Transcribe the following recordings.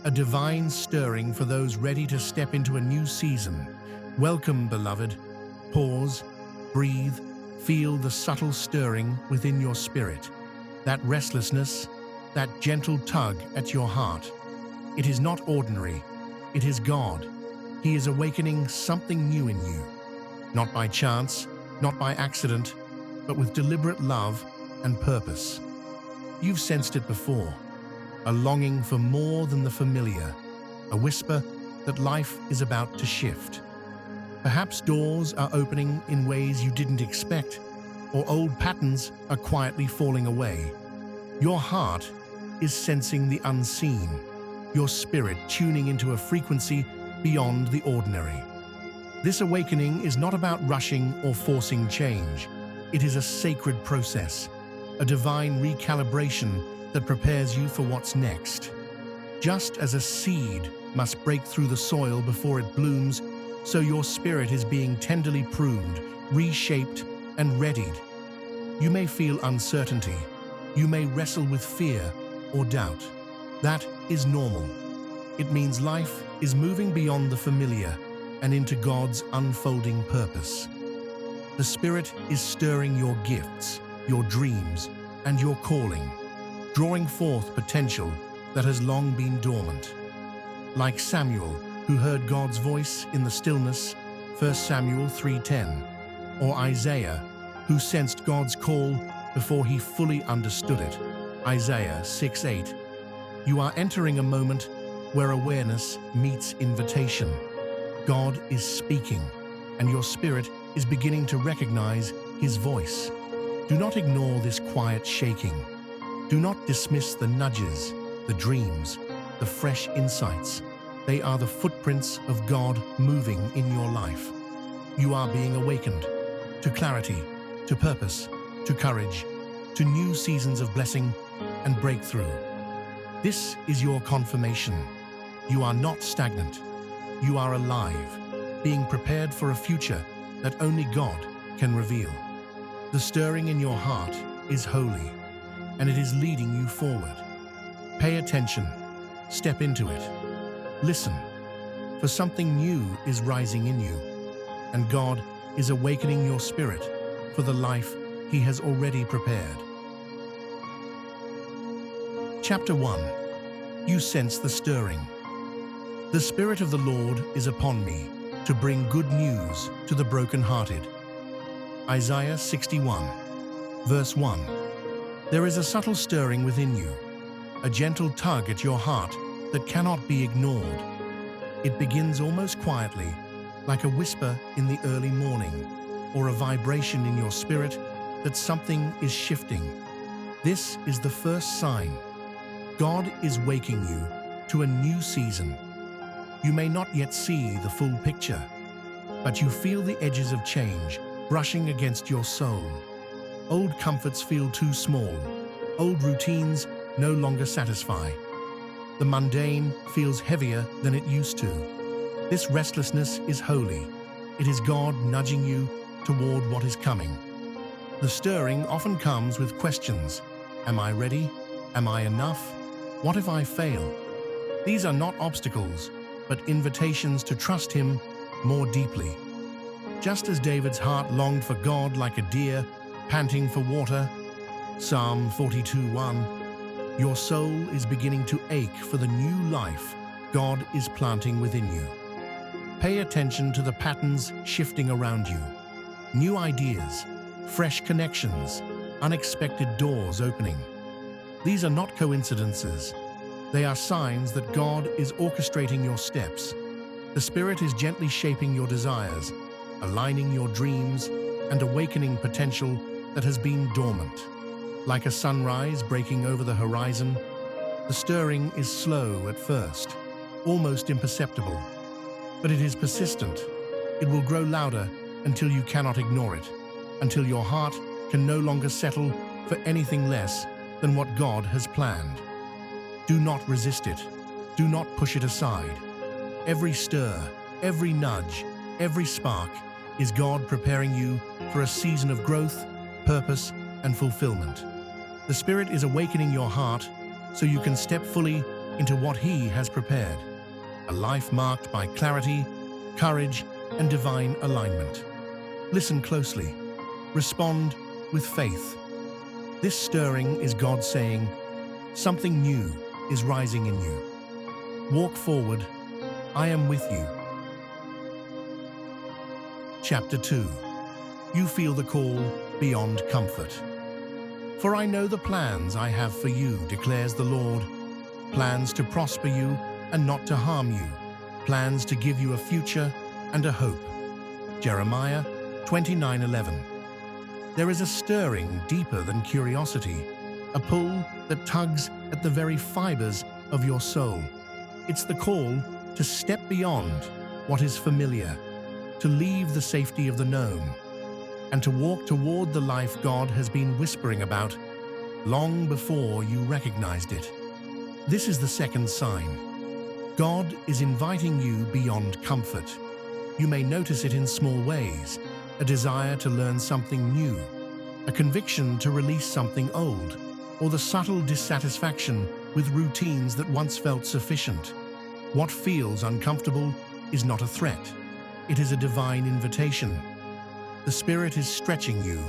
a divine stirring for those ready to step into a new season. Welcome, beloved. Pause, breathe, feel the subtle stirring within your spirit. That restlessness, that gentle tug at your heart. It is not ordinary. It is God. He is awakening something new in you. Not by chance, not by accident, but with deliberate love and purpose. You've sensed it before. A longing for more than the familiar. A whisper that life is about to shift. Perhaps doors are opening in ways you didn't expect, or old patterns are quietly falling away. Your heart is sensing the unseen, your spirit tuning into a frequency beyond the ordinary. This awakening is not about rushing or forcing change. It is a sacred process, a divine recalibration that prepares you for what's next. Just as a seed must break through the soil before it blooms, so your spirit is being tenderly pruned, reshaped, and readied. You may feel uncertainty. You may wrestle with fear or doubt. That is normal. It means life is moving beyond the familiar and into God's unfolding purpose. The Spirit is stirring your gifts, your dreams, and your calling, drawing forth potential that has long been dormant. Like Samuel, who heard God's voice in the stillness, 1 Samuel 3:10, or Isaiah, who sensed God's call before he fully understood it, Isaiah 6:8. You are entering a moment where awareness meets invitation. God is speaking, and your spirit is beginning to recognize his voice. Do not ignore this quiet shaking. Do not dismiss the nudges, the dreams, the fresh insights. They are the footprints of God moving in your life. You are being awakened to clarity, to purpose, to courage, to new seasons of blessing and breakthrough. This is your confirmation. You are not stagnant. You are alive, being prepared for a future that only God can reveal. The stirring in your heart is holy, and it is leading you forward. Pay attention. Step into it. Listen, for something new is rising in you, and God is awakening your spirit for the life he has already prepared. Chapter 1. You sense the stirring. The Spirit of the Lord is upon me to bring good news to the brokenhearted. Isaiah 61, verse 1. There is a subtle stirring within you, a gentle tug at your heart that cannot be ignored. It begins almost quietly, like a whisper in the early morning, or a vibration in your spirit that something is shifting. This is the first sign. God is waking you to a new season. You may not yet see the full picture, but you feel the edges of change brushing against your soul. Old comforts feel too small. Old routines no longer satisfy. The mundane feels heavier than it used to. This restlessness is holy. It is God nudging you toward what is coming. The stirring often comes with questions. Am I ready? Am I enough? What if I fail? These are not obstacles, but invitations to trust him more deeply. Just as David's heart longed for God like a deer panting for water, Psalm 42:1, your soul is beginning to ache for the new life God is planting within you. Pay attention to the patterns shifting around you. New ideas, fresh connections, unexpected doors opening. These are not coincidences. They are signs that God is orchestrating your steps. The Spirit is gently shaping your desires, aligning your dreams, and awakening potential that has been dormant. Like a sunrise breaking over the horizon, the stirring is slow at first, almost imperceptible. But it is persistent. It will grow louder until you cannot ignore it, until your heart can no longer settle for anything less than what God has planned. Do not resist it. Do not push it aside. Every stir, every nudge, every spark is God preparing you for a season of growth, purpose, and fulfillment. The Spirit is awakening your heart so you can step fully into what He has prepared, a life marked by clarity, courage, and divine alignment. Listen closely. Respond with faith. This stirring is God saying, something new is rising in you. Walk forward. I am with you. Chapter 2. You feel the call beyond comfort. For I know the plans I have for you, declares the Lord, plans to prosper you and not to harm you, plans to give you a future and a hope. Jeremiah 29:11. There is a stirring deeper than curiosity, a pull that tugs at the very fibers of your soul. It's the call to step beyond what is familiar, to leave the safety of the known, and to walk toward the life God has been whispering about long before you recognized it. This is the second sign. God is inviting you beyond comfort. You may notice it in small ways, a desire to learn something new, a conviction to release something old, or the subtle dissatisfaction with routines that once felt sufficient. What feels uncomfortable is not a threat. It is a divine invitation. The Spirit is stretching you,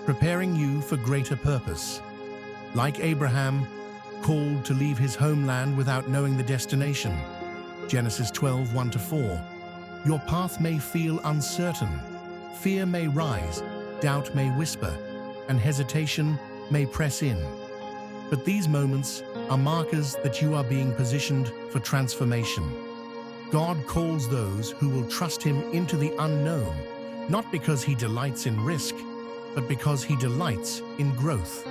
preparing you for greater purpose. Like Abraham, called to leave his homeland without knowing the destination. Genesis 12:1-4. Your path may feel uncertain. Fear may rise, doubt may whisper, and hesitation may press in. But these moments are markers that you are being positioned for transformation. God calls those who will trust Him into the unknown, not because He delights in risk, but because He delights in growth.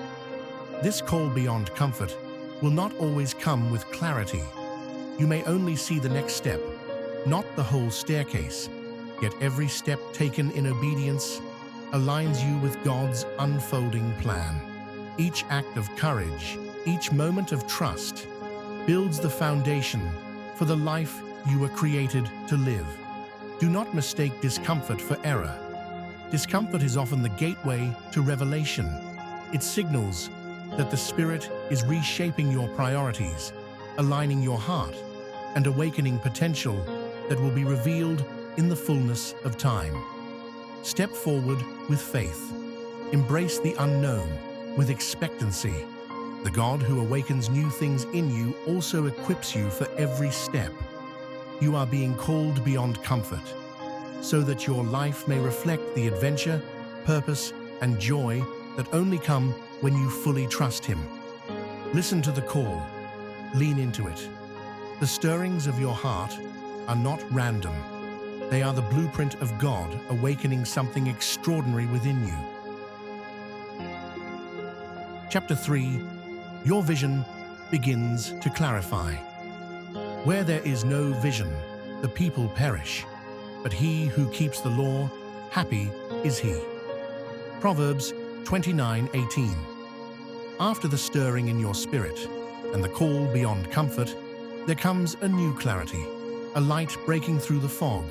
This call beyond comfort will not always come with clarity. You may only see the next step, not the whole staircase, yet every step taken in obedience aligns you with God's unfolding plan. Each act of courage, each moment of trust, builds the foundation for the life you were created to live. Do not mistake discomfort for error. Discomfort is often the gateway to revelation. It signals that the Spirit is reshaping your priorities, aligning your heart, and awakening potential that will be revealed in the fullness of time. Step forward with faith. Embrace the unknown with expectancy. The God who awakens new things in you also equips you for every step. You are being called beyond comfort, so that your life may reflect the adventure, purpose, and joy that only come when you fully trust Him. Listen to the call. Lean into it. The stirrings of your heart are not random. They are the blueprint of God awakening something extraordinary within you. Chapter 3. Your vision begins to clarify. Where there is no vision, the people perish, but he who keeps the law, happy is he. Proverbs 29:18. After the stirring in your spirit and the call beyond comfort, there comes a new clarity, a light breaking through the fog,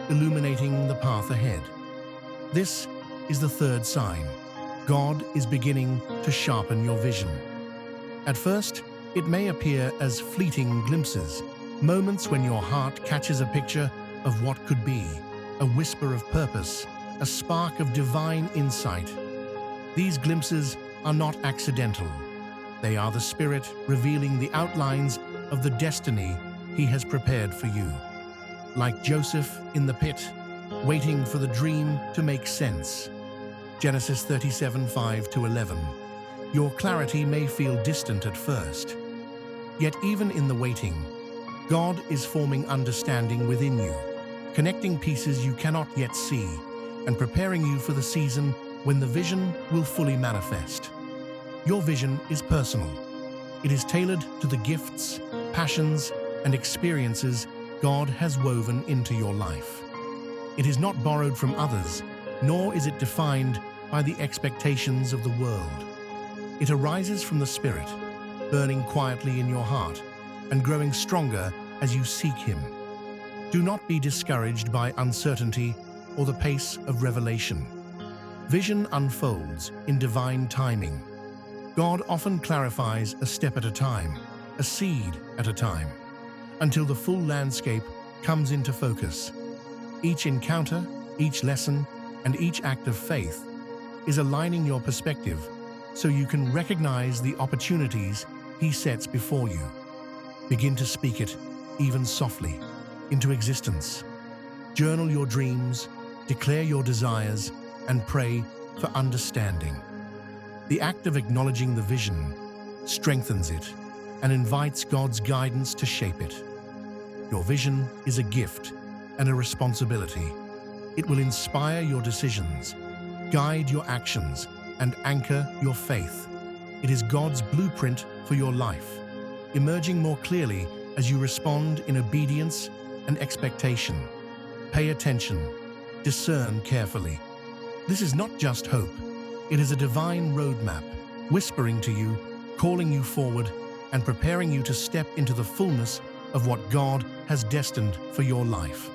illuminating the path ahead. This is the third sign. God is beginning to sharpen your vision. At first, it may appear as fleeting glimpses, moments when your heart catches a picture of what could be, a whisper of purpose, a spark of divine insight. These glimpses are not accidental. They are the Spirit revealing the outlines of the destiny He has prepared for you. Like Joseph in the pit, waiting for the dream to make sense. Genesis 37:5-11. Your clarity may feel distant at first. Yet even in the waiting, God is forming understanding within you, connecting pieces you cannot yet see, and preparing you for the season when the vision will fully manifest. Your vision is personal. It is tailored to the gifts, passions, and experiences God has woven into your life. It is not borrowed from others, nor is it defined by the expectations of the world. It arises from the Spirit, burning quietly in your heart and growing stronger as you seek Him. Do not be discouraged by uncertainty or the pace of revelation. Vision unfolds in divine timing. God often clarifies a step at a time, a seed at a time, until the full landscape comes into focus. Each encounter, each lesson, and each act of faith is aligning your perspective so you can recognize the opportunities He sets before you. Begin to speak it, even softly, into existence. Journal your dreams, declare your desires, and pray for understanding. The act of acknowledging the vision strengthens it and invites God's guidance to shape it. Your vision is a gift and a responsibility. It will inspire your decisions, guide your actions, and anchor your faith. It is God's blueprint for your life, emerging more clearly as you respond in obedience and expectation. Pay attention, discern carefully. This is not just hope. It is a divine roadmap, whispering to you, calling you forward, and preparing you to step into the fullness of what God has destined for your life.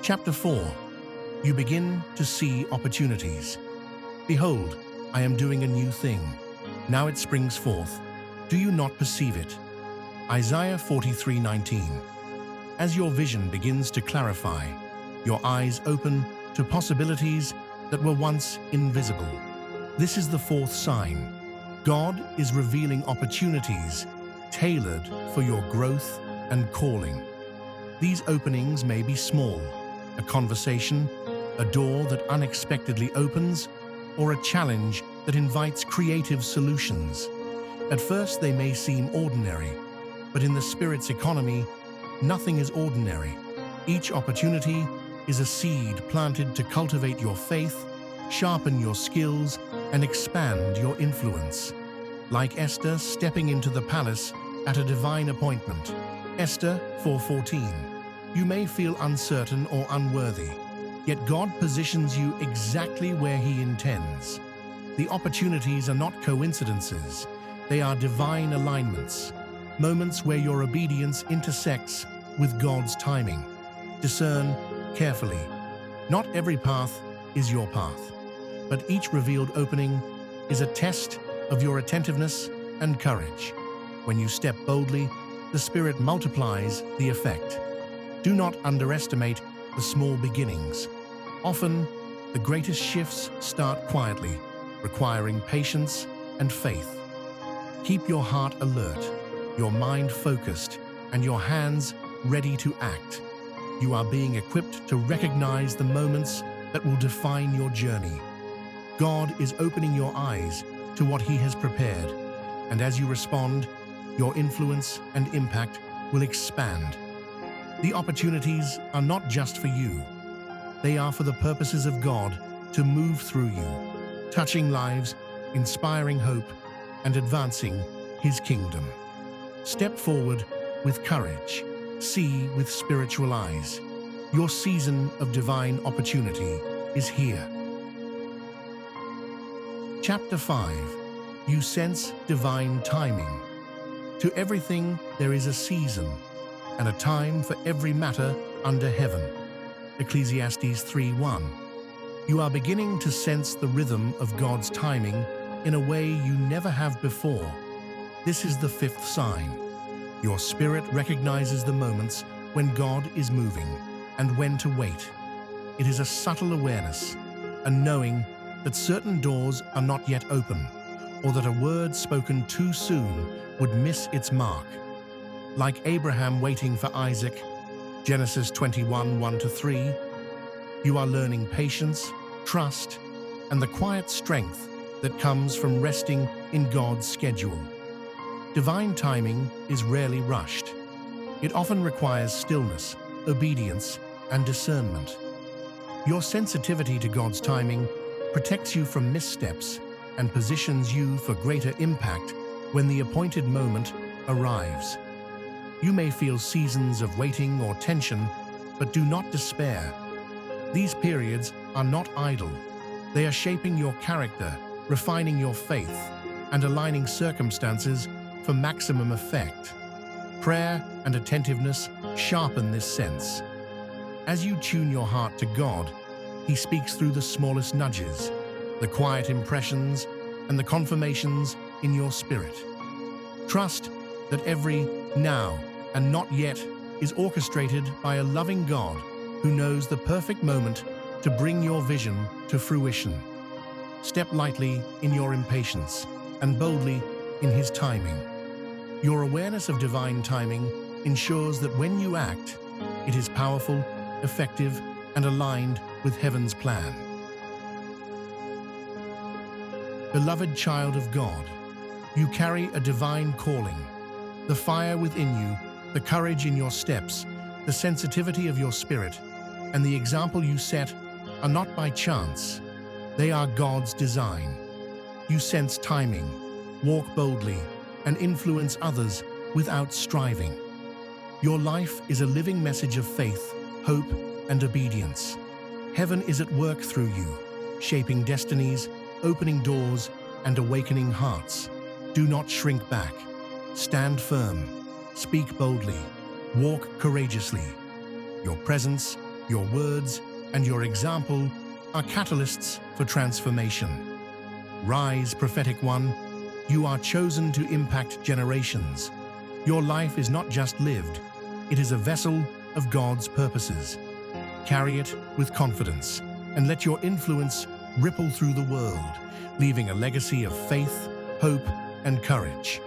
Chapter 4. You begin to see opportunities. Behold, I am doing a new thing. Now it springs forth. Do you not perceive it? Isaiah 43:19. As your vision begins to clarify, your eyes open to possibilities that were once invisible. This is the fourth sign. God is revealing opportunities tailored for your growth and calling. These openings may be small, a conversation, a door that unexpectedly opens, or a challenge that invites creative solutions. At first they may seem ordinary, but in the Spirit's economy, nothing is ordinary. Each opportunity is a seed planted to cultivate your faith, sharpen your skills, and expand your influence. Like Esther stepping into the palace at a divine appointment. Esther 4:14. You may feel uncertain or unworthy, yet God positions you exactly where He intends. The opportunities are not coincidences, they are divine alignments, moments where your obedience intersects with God's timing. Discern carefully. Not every path is your path, but each revealed opening is a test of your attentiveness and courage. When you step boldly, the Spirit multiplies the effect. Do not underestimate the small beginnings. Often, the greatest shifts start quietly, requiring patience and faith. Keep your heart alert, your mind focused, and your hands ready to act. You are being equipped to recognize the moments that will define your journey. God is opening your eyes to what He has prepared, and as you respond, your influence and impact will expand. The opportunities are not just for you. They are for the purposes of God to move through you, touching lives, inspiring hope, and advancing His kingdom. Step forward with courage. See with spiritual eyes. Your season of divine opportunity is here. Chapter 5. You sense divine timing. To everything there is a season, and a time for every matter under heaven. Ecclesiastes 3:1. You are beginning to sense the rhythm of God's timing in a way you never have before. This is the fifth sign. Your spirit recognizes the moments when God is moving and when to wait. It is a subtle awareness, a knowing that certain doors are not yet open, or that a word spoken too soon would miss its mark. Like Abraham waiting for Isaac, Genesis 21:1-3, you are learning patience, trust, and the quiet strength that comes from resting in God's schedule. Divine timing is rarely rushed. It often requires stillness, obedience, and discernment. Your sensitivity to God's timing protects you from missteps and positions you for greater impact when the appointed moment arrives. You may feel seasons of waiting or tension, but do not despair. These periods are not idle. They are shaping your character, refining your faith, and aligning circumstances for maximum effect. Prayer and attentiveness sharpen this sense. As you tune your heart to God, He speaks through the smallest nudges, the quiet impressions, and the confirmations in your spirit. Trust that every now and not yet is orchestrated by a loving God who knows the perfect moment to bring your vision to fruition. Step lightly in your impatience and boldly in His timing. Your awareness of divine timing ensures that when you act, it is powerful, effective, and aligned with heaven's plan. Beloved child of God, you carry a divine calling. The fire within you, the courage in your steps, the sensitivity of your spirit, and the example you set are not by chance. They are God's design. You sense timing, walk boldly, and influence others without striving. Your life is a living message of faith, hope, and obedience. Heaven is at work through you, shaping destinies, opening doors, and awakening hearts. Do not shrink back. Stand firm, speak boldly, walk courageously. Your presence, your words, and your example are catalysts for transformation. Rise, prophetic one. You are chosen to impact generations. Your life is not just lived, it is a vessel of God's purposes. Carry it with confidence and let your influence ripple through the world, leaving a legacy of faith, hope, and courage.